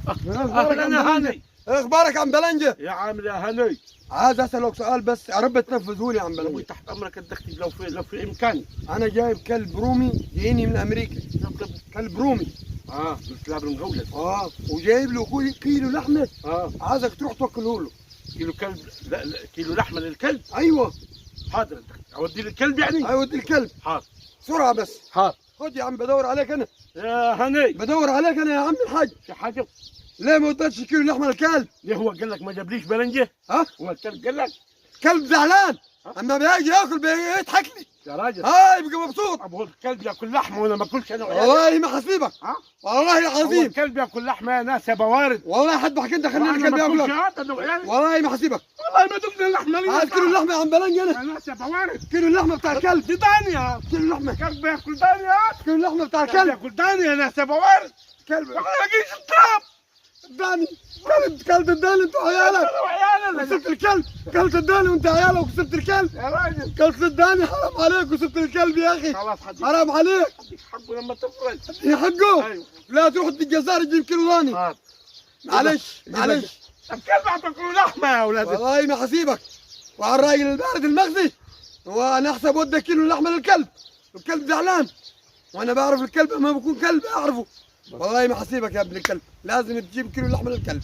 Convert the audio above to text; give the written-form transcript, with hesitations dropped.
اهلا هاني. اخبارك عم بلنجة؟ يا عامل يا هاني. عايز اسالك سؤال بس يا رب تنفذوا لي يا عم ابوي بلنجة. تحت امرك الدختي لو في امكاني. انا جايب كلب رومي جايني من امريكا. كلب رومي. الكلاب المغولة. وجايب له كيلو لحمه. عايزك تروح توكله له. كيلو كلب؟ لا كيلو لحمه للكلب. ايوه. حاضر الدختي، اودي للكلب يعني؟ اودي الكلب. حاضر. بسرعه بس. حاضر. خد يا عم بدور عليك انا. يا هاني. بدور عليك انا يا عم الحاج. في حاجه؟ ليه ما وديتش كيلو لحمه للكلب؟ ليه هو قال لك ما جابليش بلنجه؟ هو الكلب قال لك؟ كلب زعلان. اما بيجي ياكل بيضحك لي. يا راجل يبقى مبسوط. طب هو الكلب ياكل لحمه وانا ما اكلش انا وعيالي؟ والله ما حسيبك. والله هو العظيم. الكلب ياكل لحمه يا ناس يا بوارد. والله حدك انت خلينا الكلب ياكلك. والله ما حسيبك. والله ما دقنا اللحمه لي. هات كيلو اللحمه يا عم بلنج انا. يا ناس يا بوارد. كيلو اللحمه بتاع الكلب. دي دانيا. كيلو اللحمه. كلب ياكل دانيا. كيلو اللحمه بتاع الكلب. ياكل دانيا يا ناس يا بوارد. كلب. احنا لاقيش التراب. داني. كلت الداني انت وعيالك. انا وعيالي. وسبت الكلب. كلت الداني وانت عيالك وسبت الكلب. يا راجل. كلت الداني حرام عليك وسبت الكلب يا اخي. خلاص حديك. حرام عليك. حقه لما تفرج. هي حقه. ايوه. لا تروح الجزار تجيب كيلو ثاني. معلش. الكلب اعطاكم لحمه يا اولاد. والله ما حسيبك. وعلى الراجل البارد المغزي وانا احسب ودك كيلو لحمه للكلب. الكلب زعلان وانا بعرف الكلب لما بكون كلب اعرفه. والله ما حسيبك يا ابن الكلب، لازم تجيب كيلو لحمه للكلب.